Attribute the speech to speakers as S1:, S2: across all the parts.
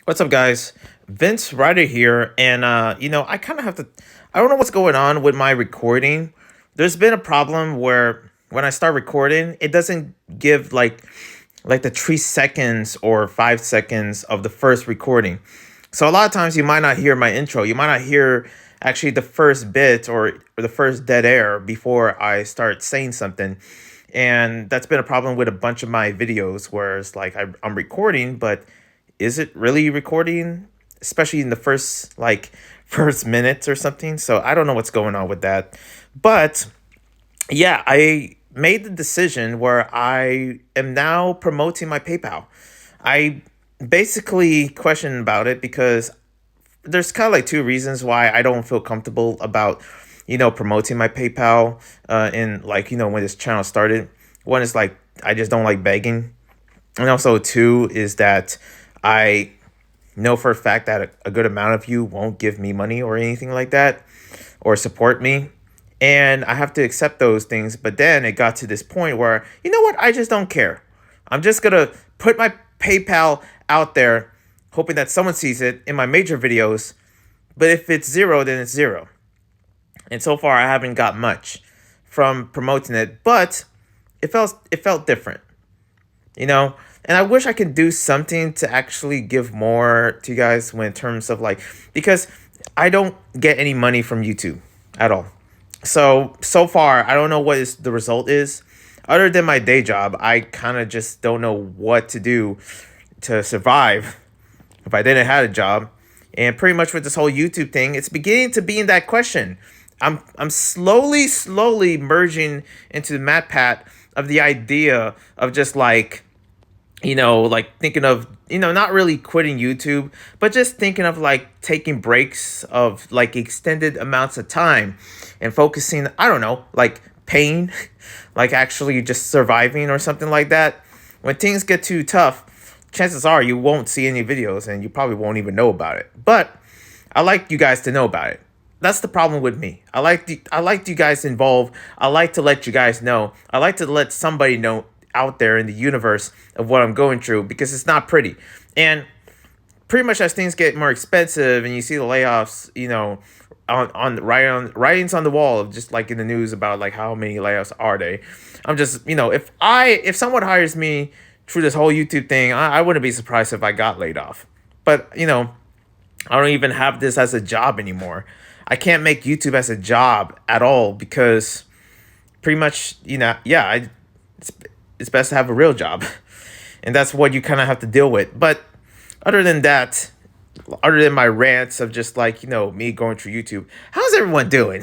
S1: What's up, guys? Vince Ryder here, and I kind of have to. I don't know what's going on with my recording. There's been a problem where when I start recording, it doesn't give like the 3 seconds or 5 seconds of the first recording. So a lot of times you might not hear my intro. You might not hear actually the first bit or the first dead air before I start saying something. And that's been a problem with a bunch of my videos where it's like I'm recording, but is it really recording? Especially in the first first minutes or something. So I don't know what's going on with that. But yeah, I made the decision where I am now promoting my PayPal. I basically question about it because there's kind of like two reasons why I don't feel comfortable about promoting my PayPal in when this channel started. One is like I just don't like begging, and also two is that I know for a fact that a good amount of you won't give me money or anything like that or support me. And I have to accept those things. But then it got to this point where, you know what? I just don't care. I'm just going to put my PayPal out there, hoping that someone sees it in my major videos. But if it's zero, then it's zero. And so far, I haven't got much from promoting it. But it felt different, you know. And I wish I could do something to actually give more to you guys when in terms of because I don't get any money from YouTube at all. So far I don't know what is the result is. Other than my day job, I kind of just don't know what to do to survive if I didn't have a job. And pretty much with this whole YouTube thing, it's beginning to be in that question. I'm slowly merging into the mat pat of the idea of just thinking of, not really quitting YouTube, but just thinking of taking breaks of extended amounts of time and focusing, I don't know, pain, actually just surviving or something like that. When things get too tough, chances are you won't see any videos and you probably won't even know about it. But I like you guys to know about it. That's the problem with me. I like you guys involved. I like to let you guys know. I like to let somebody know out there in the universe of what I'm going through because it's not pretty. And pretty much as things get more expensive and you see the layoffs, on writings on the wall of just in the news about how many layoffs are they. I'm just, if someone hires me through this whole YouTube thing, I wouldn't be surprised if I got laid off. But, I don't even have this as a job anymore. I can't make YouTube as a job at all because pretty much, it's best to have a real job. And that's what you kind of have to deal with. But other than that, other than my rants of just me going through YouTube, how's everyone doing?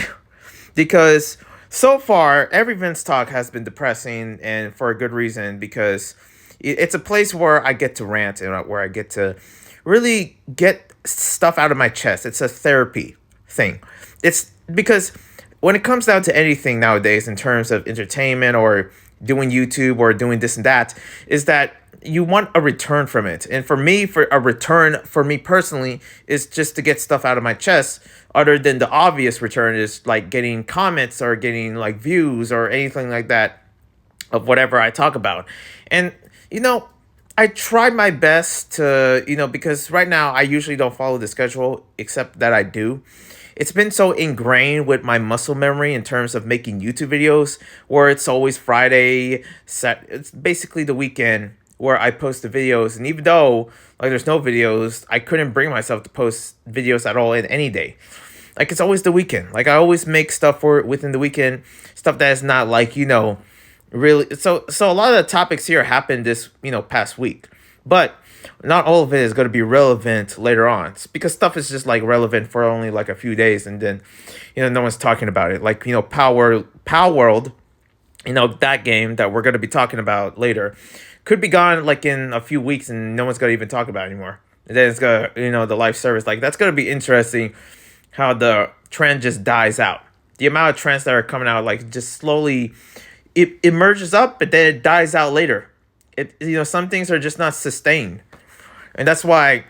S1: Because so far, every VinzTalk has been depressing, and for a good reason, because it's a place where I get to rant and where I get to really get stuff out of my chest. It's a therapy thing. It's because when it comes down to anything nowadays in terms of entertainment or doing YouTube or doing this and that, is that you want a return from it. And for me, for a return for me personally is just to get stuff out of my chest, other than the obvious return is getting comments or getting views or anything like that of whatever I talk about. And I tried my best to, because right now I usually don't follow the schedule, except that I do. It's been so ingrained with my muscle memory in terms of making YouTube videos, where it's always Friday, it's basically the weekend where I post the videos. And even though there's no videos, I couldn't bring myself to post videos at all in any day. It's always the weekend. I always make stuff for within the weekend, stuff that is not really. So a lot of the topics here happened this past week, but not all of it is going to be relevant later on. It's because stuff is just relevant for only a few days, and then no one's talking about it. Power World, that game that we're going to be talking about later could be gone in a few weeks, and no one's going to even talk about it anymore. And then it's going to the live service, that's going to be interesting how the trend just dies out. The amount of trends that are coming out just slowly it emerges up, but then it dies out later. Some things are just not sustained. And that's why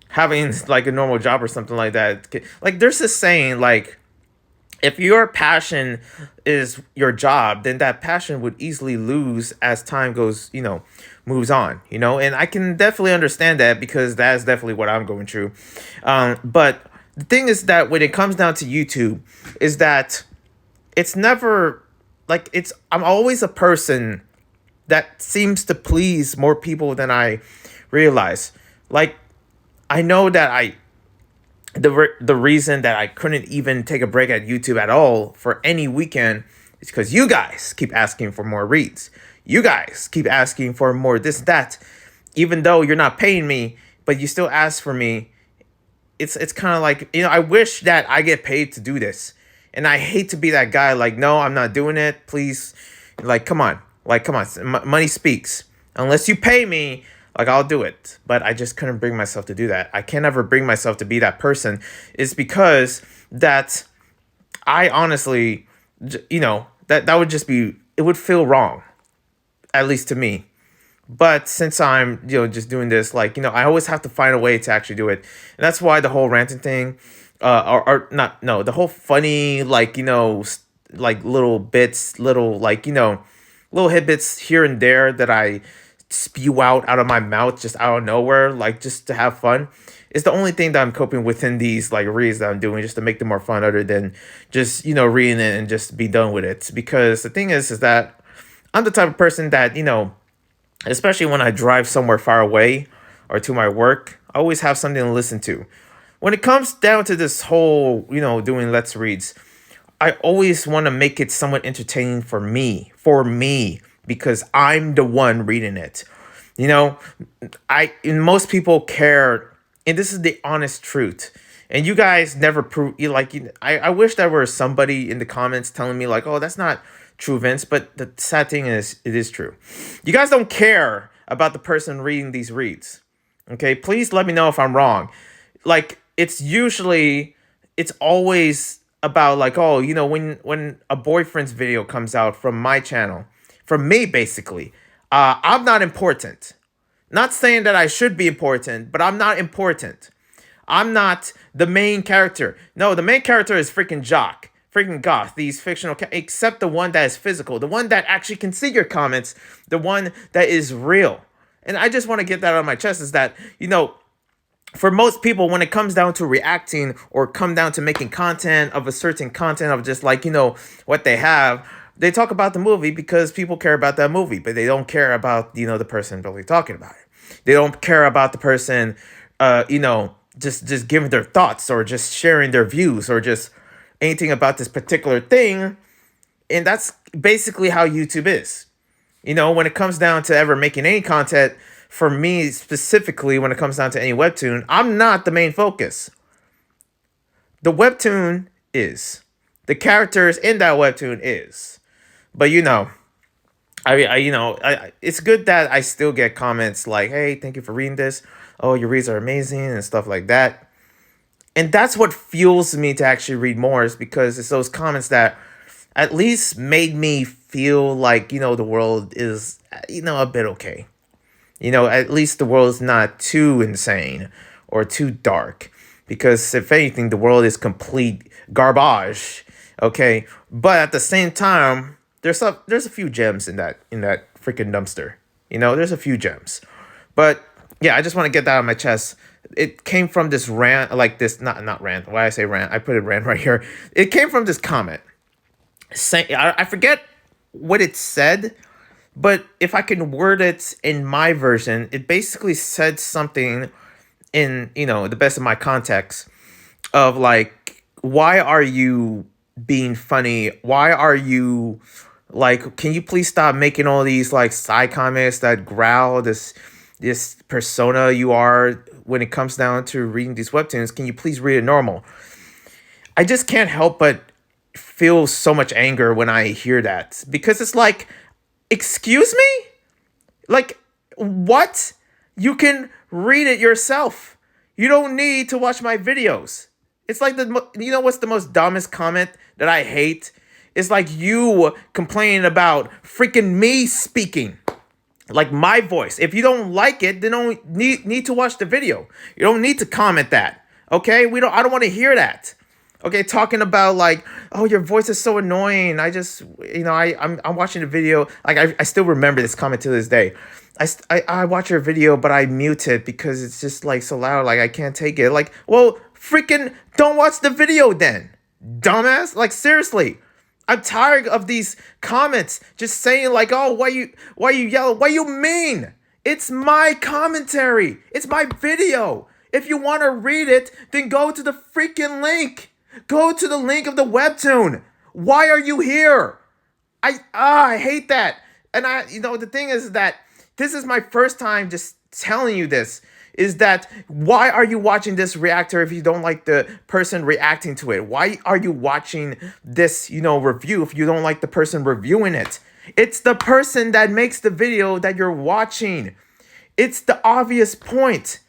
S1: having a normal job or something like that, there's this saying, if your passion is your job, then that passion would easily lose as time goes, moves on, you know, and I can definitely understand that because that's definitely what I'm going through. But the thing is that when it comes down to YouTube, is that it's never like I'm always a person that seems to please more people than I realize. Like, I know that the reason that I couldn't even take a break at YouTube at all for any weekend is because you guys keep asking for more reads. You guys keep asking for more this, that. Even though you're not paying me, but you still ask for me. It's kind of like, you know, I wish that I get paid to do this. And I hate to be that guy, like, no, I'm not doing it. Please, like, come on. Like, come on. Money speaks. Unless you pay me, like, I'll do it. But I just couldn't bring myself to do that. I can't ever bring myself to be that person. It's because that I honestly, you know, that would just be, it would feel wrong, at least to me. But since I'm, you know, just doing this, like, you know, I always have to find a way to actually do it. And that's why the whole ranting thing, or not, no, the whole funny, like, you know, like little bits, little, like, you know, little tidbits here and there that I spew out of my mouth just out of nowhere, like just to have fun, is the only thing that I'm coping within these like reads that I'm doing, just to make them more fun, other than just, you know, reading it and just be done with it. Because the thing is that I'm the type of person that, you know, especially when I drive somewhere far away or to my work, I always have something to listen to. When it comes down to this whole, you know, doing Let's Reads, I always want to make it somewhat entertaining for me, because I'm the one reading it. You know, and most people care, and this is the honest truth. And you guys never prove, I wish there were somebody in the comments telling me like, oh, that's not true, Vince. But the sad thing is, it is true. You guys don't care about the person reading these reads. Okay, please let me know if I'm wrong. Like, it's always about like, oh, you know, when a boyfriend's video comes out from my channel, from me basically, I'm not important. Not saying that I should be important, but I'm not important. I'm not the main character. No, the main character is freaking Jock, freaking Goth, these fictional, except the one that is physical, the one that actually can see your comments, the one that is real. And I just want to get that on my chest, is that, you know, for most people, when it comes down to reacting or come down to making content of a certain content of just like, you know, what they have, they talk about the movie because people care about that movie, but they don't care about, you know, the person really talking about it. They don't care about the person, you know, just giving their thoughts or just sharing their views or just anything about this particular thing. And that's basically how YouTube is. You know, when it comes down to ever making any content, for me specifically, when it comes down to any webtoon, I'm not the main focus. The webtoon is. The characters in that webtoon is. But, you know, it's good that I still get comments like, hey, thank you for reading this. Oh, your reads are amazing and stuff like that. And that's what fuels me to actually read more, is because it's those comments that at least made me feel like, you know, the world is, you know, a bit okay. You know, at least the world is not too insane or too dark. Because if anything, the world is complete garbage. Okay. But at the same time, there's a few gems in that freaking dumpster. You know, there's a few gems. But yeah, I just want to get that on my chest. It came from this rant, like this, not rant. Why I say rant? I put it rant right here. It came from this comment. I forget what it said, but if I can word it in my version, it basically said something in, you know, the best of my context of like, why are you being funny? Why are you like, can you please stop making all these like side comments that growl this persona you are when it comes down to reading these webtoons? Can you please read it normal? I just can't help but feel so much anger when I hear that, because it's like, excuse me? Like, what? You can read it yourself. You don't need to watch my videos. It's like, you know what's the most dumbest comment that I hate? It's like you complaining about freaking me speaking. Like my voice. If you don't like it, then don't need to watch the video. You don't need to comment that. Okay? I don't want to hear that. Okay, talking about like, oh, your voice is so annoying. I just, you know, I'm watching the video. Like I still remember this comment to this day. I watch your video, but I mute it because it's just like so loud. Like I can't take it. Like, well, freaking don't watch the video then, dumbass. Like seriously, I'm tired of these comments just saying like, oh, why you yell? What you mean? It's my commentary. It's my video. If you want to read it, then go to the freaking link. Go to the link of the webtoon. Why are you here? I hate that. And the thing is that this is my first time just telling you this, is that why are you watching this reactor if you don't like the person reacting to it? Why are you watching this, review if you don't like the person reviewing it? It's the person that makes the video that you're watching. It's the obvious point.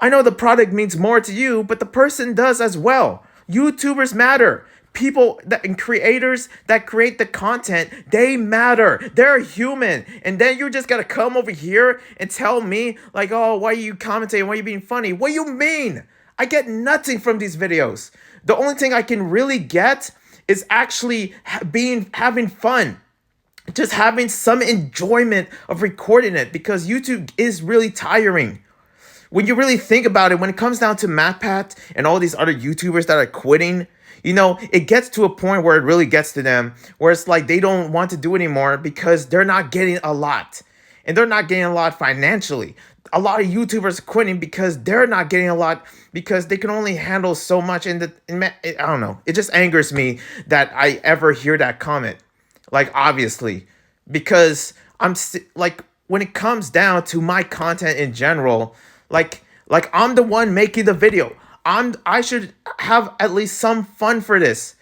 S1: I know the product means more to you, but the person does as well. YouTubers matter. People and creators that create the content, they matter. They're human. And then you just gotta come over here and tell me like, oh, why are you commentating? Why are you being funny? What do you mean? I get nothing from these videos. The only thing I can really get is actually having fun. Just having some enjoyment of recording it, because YouTube is really tiring. When you really think about it, when it comes down to MatPat and all these other YouTubers that are quitting, it gets to a point where it really gets to them, where it's like they don't want to do it anymore because they're not getting a lot. And they're not getting a lot financially. A lot of YouTubers are quitting because they're not getting a lot because they can only handle so much. I don't know. It just angers me that I ever hear that comment. Like, obviously, because like, when it comes down to my content in general, like I'm the one making the video. I should have at least some fun for this.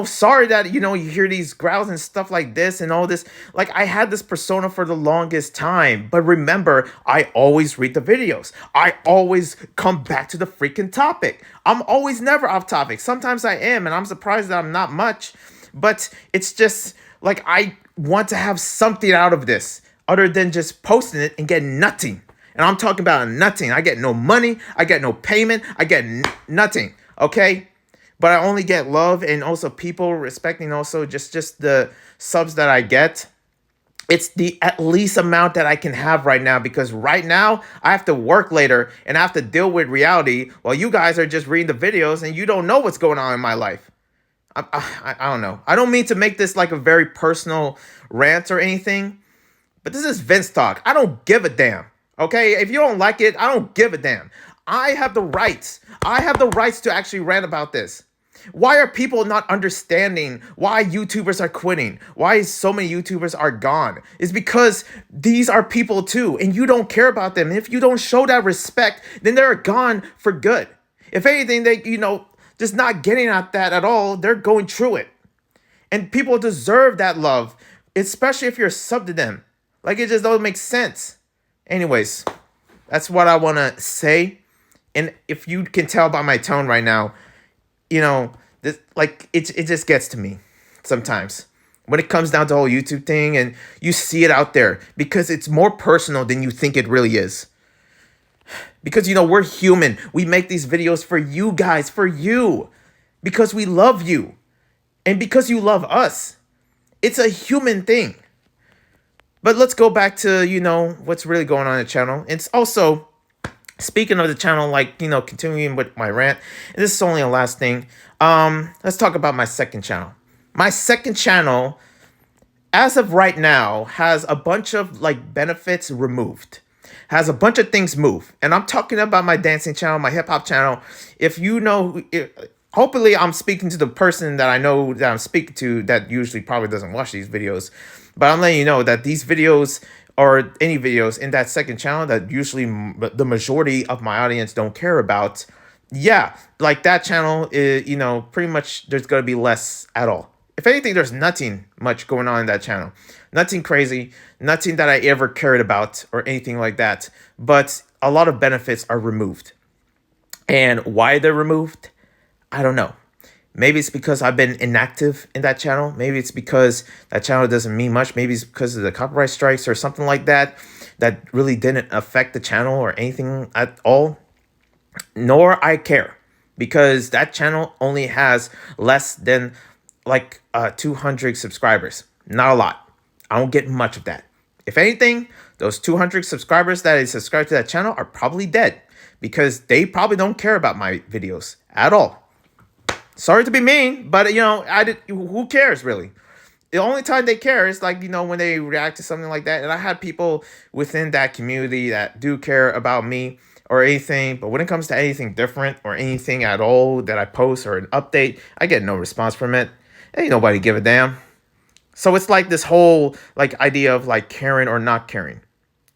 S1: Sorry that, you hear these growls and stuff like this and all this. Like, I had this persona for the longest time. But remember, I always read the videos. I always come back to the freaking topic. I'm always never off topic. Sometimes I am, and I'm surprised that I'm not much. But it's just like I want to have something out of this other than just posting it and getting nothing. And I'm talking about nothing. I get no money. I get no payment. I get nothing. Okay? But I only get love and also people respecting also just the subs that I get. It's the at least amount that I can have right now, because right now I have to work later and I have to deal with reality while you guys are just reading the videos and you don't know what's going on in my life. I don't know. I don't mean to make this like a very personal rant or anything, but this is VinzTalk. I don't give a damn. Okay? If you don't like it, I don't give a damn. I have the rights. I have the rights to actually rant about this. Why are people not understanding why YouTubers are quitting? Why so many YouTubers are gone? It's because these are people too, and you don't care about them. And if you don't show that respect, then they're gone for good. If anything, they, just not getting at that at all, they're going through it. And people deserve that love, especially if you're sub to them. Like, it just doesn't make sense. Anyways, that's what I want to say. And if you can tell by my tone right now, this, like, it just gets to me sometimes when it comes down to the whole YouTube thing, and you see it out there because it's more personal than you think it really is. Because, we're human. We make these videos for you guys, for you, because we love you and because you love us. It's a human thing. But let's go back to, what's really going on in the channel. It's also, speaking of the channel, like, continuing with my rant, and this is only a last thing. Let's talk about my second channel. My second channel, as of right now, has a bunch of like benefits removed. Has a bunch of things move. And I'm talking about my dancing channel, my hip hop channel. If you know, hopefully I'm speaking to the person that I know that I'm speaking to that usually probably doesn't watch these videos. But I'm letting you know that these videos, or any videos in that second channel that usually the majority of my audience don't care about, yeah, like that channel is, pretty much there's going to be less at all. If anything, there's nothing much going on in that channel. Nothing crazy, nothing that I ever cared about or anything like that. But a lot of benefits are removed. And why they're removed, I don't know. Maybe it's because I've been inactive in that channel. Maybe it's because that channel doesn't mean much. Maybe it's because of the copyright strikes or something like that that really didn't affect the channel or anything at all. Nor I care, because that channel only has less than like 200 subscribers. Not a lot. I don't get much of that. If anything, Those 200 subscribers that is subscribed to that channel are probably dead because they probably don't care about my videos at all. Sorry to be mean, but who cares really? The only time they care is like, when they react to something like that. And I had people within that community that do care about me or anything. But when it comes to anything different or anything at all that I post or an update, I get no response from it. Ain't nobody give a damn. So it's like this whole like idea of like caring or not caring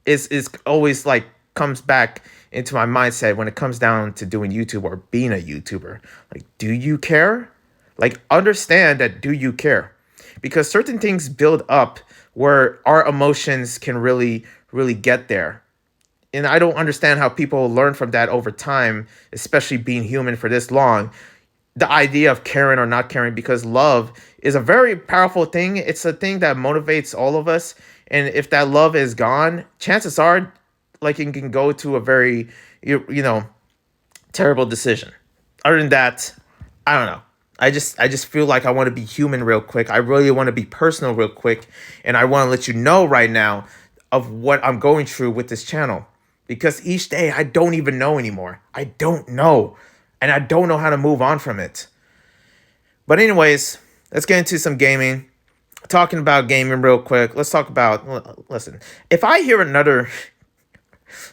S1: is always like comes back into my mindset when it comes down to doing YouTube or being a YouTuber. Like, do you care? Like, understand that, do you care? Because certain things build up where our emotions can really, really get there. And I don't understand how people learn from that over time, especially being human for this long. The idea of caring or not caring, because love is a very powerful thing. It's a thing that motivates all of us. And if that love is gone, chances are like it can go to a very, terrible decision. Other than that, I don't know. I just feel like I want to be human real quick. I really want to be personal real quick. And I want to let you know right now of what I'm going through with this channel. Because each day I don't even know anymore. I don't know. And I don't know how to move on from it. But anyways, let's get into some gaming. Talking about gaming real quick. Let's talk about, listen, if I hear another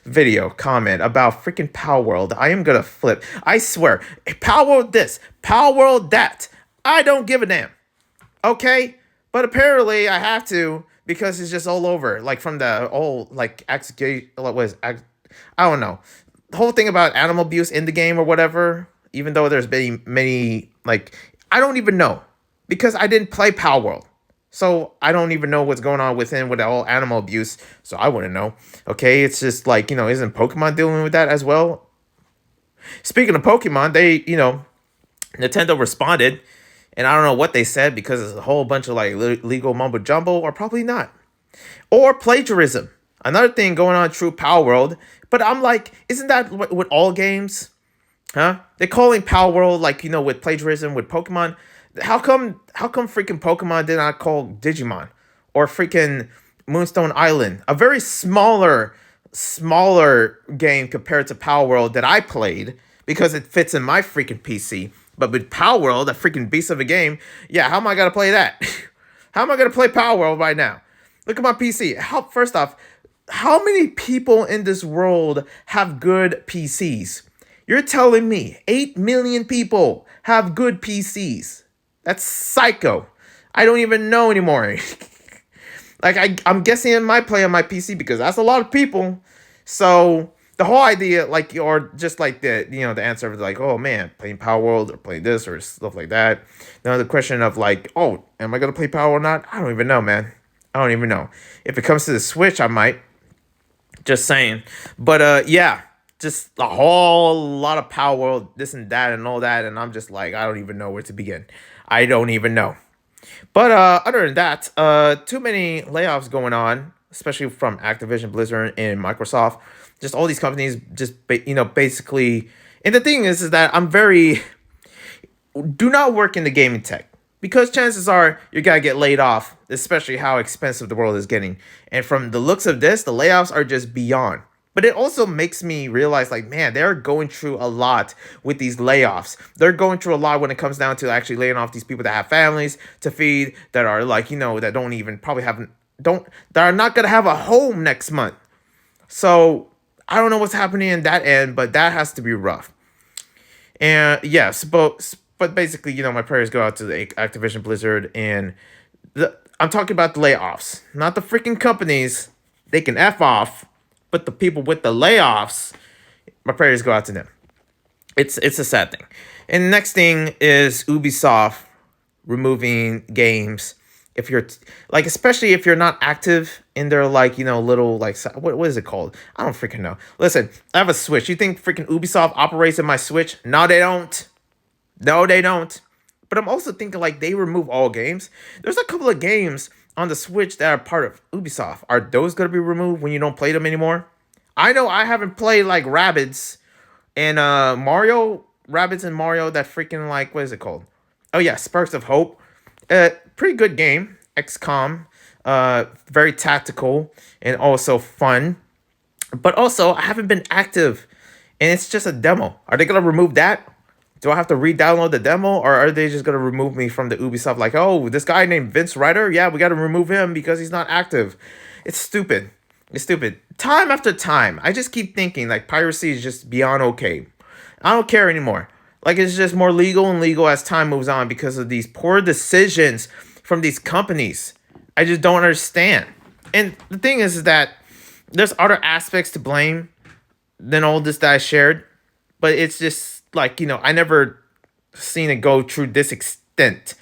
S1: video comment about freaking Palworld, I am gonna flip. I swear. Palworld this, Palworld that. I don't give a damn. Okay? But apparently I have to because it's just all over. Like from the whole like I don't know. The whole thing about animal abuse in the game or whatever, even though there's been many like I don't even know. Because I didn't play Palworld. So I don't even know what's going on within with the whole animal abuse. So I wouldn't know. Okay, it's just like, isn't Pokemon dealing with that as well? Speaking of Pokemon, they, Nintendo responded. And I don't know what they said because it's a whole bunch of like legal mumbo jumbo or probably not. Or plagiarism. Another thing going on through Palworld. But I'm like, isn't that with all games? Huh? They're calling Palworld like, with plagiarism with Pokemon. How come freaking Pokemon did not call Digimon or freaking Moonstone Island, a very smaller game compared to Palworld that I played because it fits in my freaking PC. But with Palworld, a freaking beast of a game, yeah, how am I gonna play that? How am I gonna play Palworld right now? Look at my PC. First off, how many people in this world have good PCs? You're telling me 8 million people have good PCs. That's psycho. I don't even know anymore. Like, I'm guessing it might play on my PC because that's a lot of people. So the whole idea, like, or just like the answer of like, oh man, playing Palworld or playing this or stuff like that. Now the question of like, oh, am I gonna play Palworld or not? I don't even know, man. I don't even know. If it comes to the Switch, I might. Just saying. But yeah. Just a whole lot of Palworld, this and that and all that. And I'm just like, I don't even know where to begin. I don't even know. But other than that, too many layoffs going on, especially from Activision, Blizzard, and Microsoft. Just all these companies just, basically. And the thing is that do not work in the gaming tech. Because chances are you're going to get laid off, especially how expensive the world is getting. And from the looks of this, the layoffs are just beyond. But it also makes me realize, like, man, they're going through a lot with these layoffs. They're going through a lot when it comes down to actually laying off these people that have families to feed, that are like, that don't even probably that are not going to have a home next month. So I don't know what's happening in that end, but that has to be rough. And yes, but basically, my prayers go out to the Activision, Blizzard, and I'm talking about the layoffs, not the freaking companies. They can F off. But the people with the layoffs, my prayers go out to them. It's a sad thing. And the next thing is Ubisoft removing games. If you're like, especially if you're not active in their like, little like, what is it called? I don't freaking know. Listen, I have a Switch. You think freaking Ubisoft operates in my Switch? No, they don't. No, they don't. But I'm also thinking like they remove all games. There's a couple of games on the Switch that are part of Ubisoft. Are those going to be removed when you don't play them anymore? I know I haven't played like Rabbids and Rabbids and Mario, that freaking like, what is it called? Oh yeah, Sparks of Hope. Pretty good game. XCOM. very tactical and also fun. But also, I haven't been active, and it's just a demo. Are they gonna remove that? Do I have to re-download the demo, or are they just gonna remove me from the Ubisoft? Like, oh, this guy named Vince Ryder, yeah, we gotta remove him because he's not active. It's stupid. It's stupid. Time after time, I just keep thinking like piracy is just beyond okay. I don't care anymore. Like it's just more legal and legal as time moves on because of these poor decisions from these companies. I just don't understand. And the thing is that there's other aspects to blame than all this that I shared, but it's just like, I never seen it go through this extent.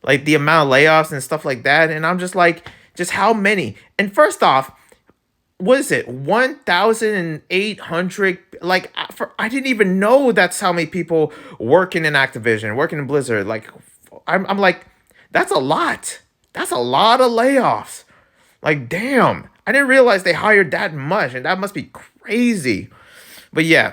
S1: Like the amount of layoffs and stuff like that. And I'm just like, just how many? And first off, what is it? 1,800? Like, I didn't even know that's how many people working in Activision, working in Blizzard. Like, I'm like, that's a lot. That's a lot of layoffs. Like, damn. I didn't realize they hired that much, and that must be crazy. But yeah,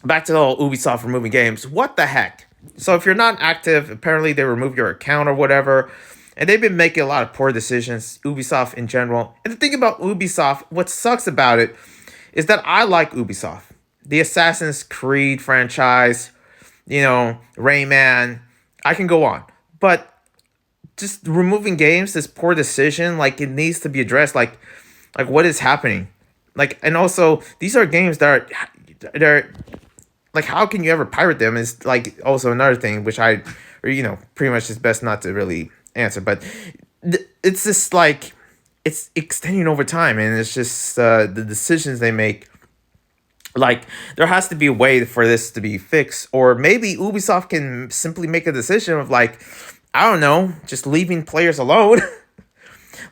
S1: back to the whole Ubisoft removing games. What the heck? So if you're not active, apparently they remove your account or whatever. And they've been making a lot of poor decisions, Ubisoft in general. And the thing about Ubisoft, what sucks about it, is that I like Ubisoft. The Assassin's Creed franchise, Rayman, I can go on. But just removing games, this poor decision, like it needs to be addressed. Like what is happening? Like, and also these are games that they're like, how can you ever pirate them? Is like also another thing, which pretty much is best not to really answer. But it's just like it's extending over time, and it's just the decisions they make. Like there has to be a way for this to be fixed, or maybe Ubisoft can simply make a decision of like, I don't know, just leaving players alone.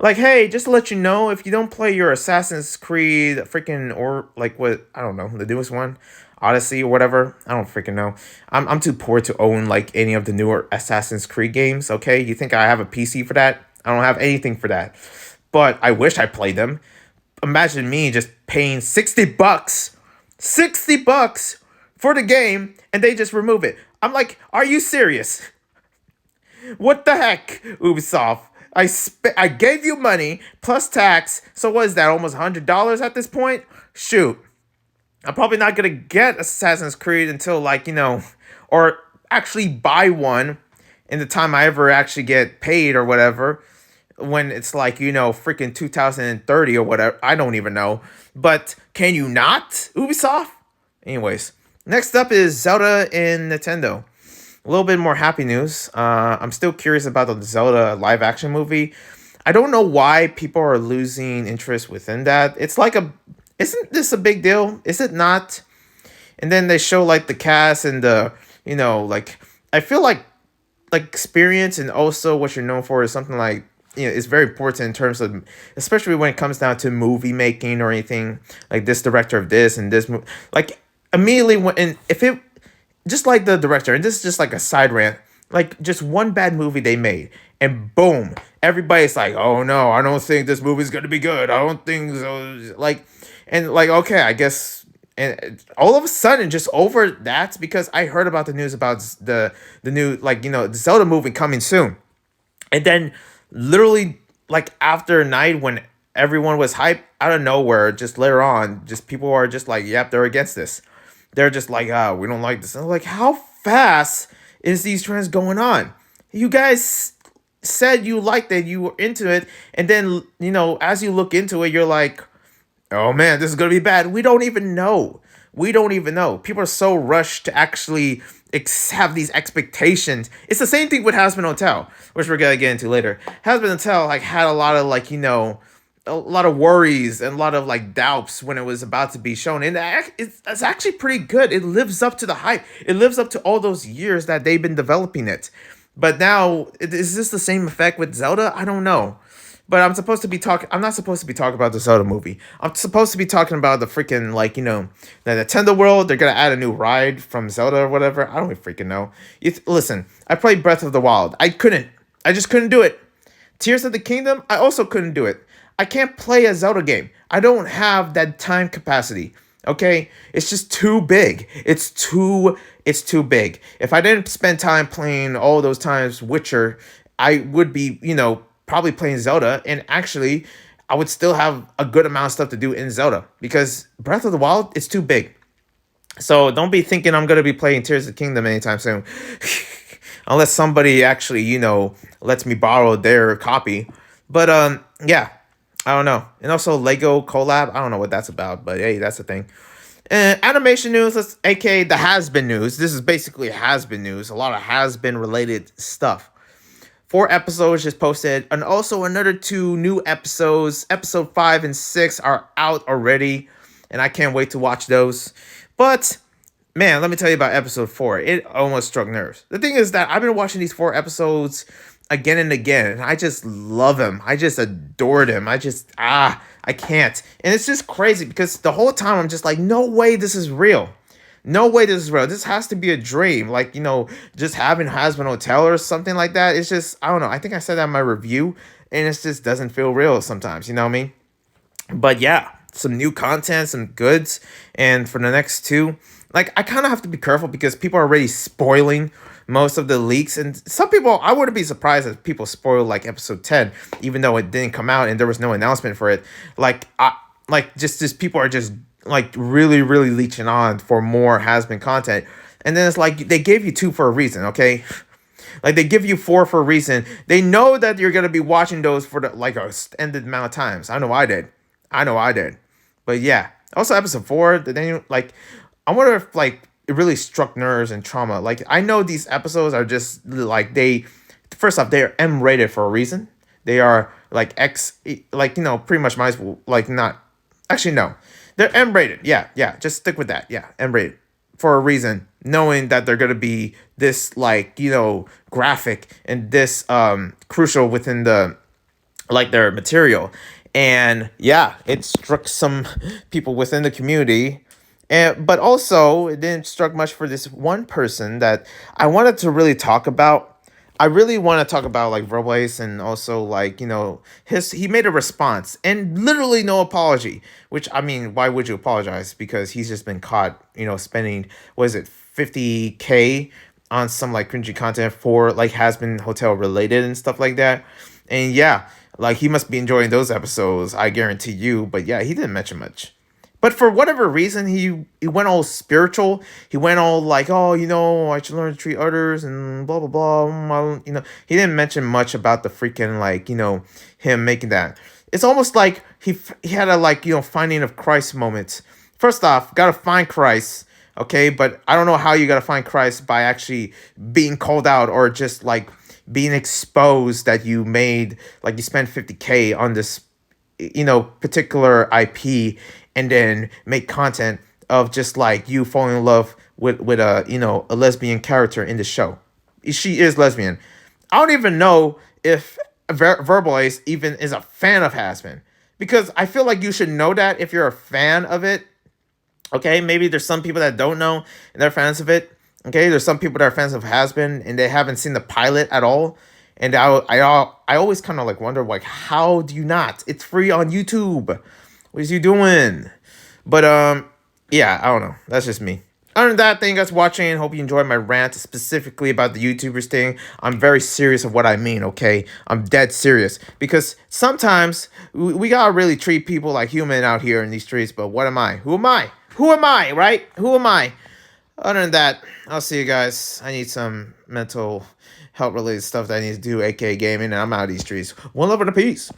S1: Like, hey, just to let you know, if you don't play your Assassin's Creed freaking, or like what, I don't know, the newest one, Odyssey or whatever, I don't freaking know. I'm too poor to own like any of the newer Assassin's Creed games, okay? You think I have a PC for that? I don't have anything for that. But I wish I played them. Imagine me just paying $60 for the game, and they just remove it. I'm like, are you serious? What the heck, Ubisoft? I gave you money plus tax. So what is that? Almost $100 at this point? Shoot. I'm probably not going to get Assassin's Creed until or actually buy one in the time I ever actually get paid or whatever. When it's freaking 2030 or whatever. I don't even know. But can you not, Ubisoft? Anyways, next up is Zelda and Nintendo. A little bit more happy news. I'm still curious about the Zelda live action movie. I don't know why people are losing interest within that. Isn't this a big deal? Is it not? And then they show the cast and I feel like experience and also what you're known for is something it's very important in terms of, especially when it comes down to movie making or anything like this director of this and this immediately if it, just like the director, and this is just like a side rant, like just one bad movie they made, and boom, everybody's like, oh no, I don't think this movie's gonna be good. I don't think so. Okay, I guess, and all of a sudden, just over that, because I heard about the news about the new the Zelda movie coming soon, and then literally after a night when everyone was hyped, out of nowhere, just later on, just people are just like, yep, they're against this. They're just like, we don't like this. And I'm like, how fast is these trends going on? You guys said you liked it, you were into it, and then, as you look into it, you're like, oh man, this is going to be bad. We don't even know. People are so rushed to actually have these expectations. It's the same thing with Hazbin Hotel, which we're going to get into later. Hazbin Hotel, had a lot of, a lot of worries and a lot of doubts when it was about to be shown, and it's actually pretty good. It lives up to the hype. It lives up to all those years that they've been developing it. But now, is this the same effect with Zelda? I don't know. But I'm not supposed to be talking about the Zelda movie. I'm supposed to be talking about the freaking the Nintendo World. They're gonna add a new ride from Zelda or whatever. I don't even freaking know. Listen, I played Breath of the Wild. I just couldn't do it. Tears of the Kingdom, I also couldn't do it. I can't play a Zelda game. I don't have that time capacity. Okay? It's just too big. It's too big. If I didn't spend time playing all those times Witcher, I would be, probably playing Zelda, and actually I would still have a good amount of stuff to do in Zelda because Breath of the Wild is too big. So don't be thinking I'm gonna be playing Tears of the Kingdom anytime soon. Unless somebody actually, lets me borrow their copy. But yeah, I don't know. And also Lego collab, I don't know what that's about, but hey, that's the thing. And animation news, aka the Hazbin news. This is basically Hazbin news. A lot of Hazbin related stuff. 4 episodes just posted, and also another 2 new episodes. Episode 5 and 6 are out already, and I can't wait to watch those. But man, let me tell you about episode 4. It almost struck nerves. The thing is that I've been watching these 4 episodes again and again, and I just love him. I just adored him. I can't. And it's just crazy because the whole time I'm just like, no way this is real. No way this is real. This has to be a dream. Like, just having Hazbin Hotel or something like that. It's just, I don't know. I think I said that in my review, and it just doesn't feel real sometimes. You know what I mean? But yeah, some new content, some goods. And for the next 2, like, I kind of have to be careful because people are already spoiling most of the leaks. And some people, I wouldn't be surprised if people spoil like episode 10, even though it didn't come out and there was no announcement for it. Just people are just like really, really leeching on for more Hazbin content. And then it's like they gave you 2 for a reason, okay? Like they give you 4 for a reason. They know that you're gonna be watching those for a extended amount of times. I know I did. But yeah. Also episode 4, then I wonder if it really struck nerves and trauma. Like I know these episodes are just like first off, they're M rated for a reason. They are like pretty much might as well not actually no. They're M rated. Yeah. Just stick with that. Yeah, M rated. For a reason, knowing that they're gonna be this graphic and this crucial within their material. And yeah, it struck some people within the community. But also it didn't struck much for this one person that I wanted to really talk about. I really want to talk about Verbal Ace, and also he made a response and literally no apology. Which, I mean, why would you apologize? Because he's just been caught, spending, what is it, 50K on some cringy content for Hazbin Hotel related and stuff like that. And yeah, he must be enjoying those episodes, I guarantee you. But yeah, he didn't mention much. But for whatever reason, he went all spiritual. He went all I should learn to treat others and blah, blah, blah. He didn't mention much about the freaking, him making that. It's almost like he had a, finding of Christ moment. First off, gotta find Christ, okay? But I don't know how you gotta find Christ by actually being called out or just, being exposed that you made, you spent 50K on this, particular IP, and then make content of just you falling in love with a lesbian character in the show. She is lesbian. I don't even know if Verbal Ace even is a fan of Hazbin, because I feel like you should know that if you're a fan of it. Okay, maybe there's some people that don't know and they're fans of it. Okay, there's some people that are fans of Hazbin and they haven't seen the pilot at all. And I always kind of wonder how do you not? It's free on YouTube. What is you doing? But yeah, I don't know. That's just me. Other than that, thank you guys for watching. Hope you enjoyed my rant specifically about the YouTubers thing. I'm very serious of what I mean, okay? I'm dead serious. Because sometimes we gotta really treat people like human out here in these streets. But what am I? Who am I? Who am I, right? Who am I? Other than that, I'll see you guys. I need some mental health related stuff that I need to do, aka gaming, and I'm out of these streets. One love and a peace.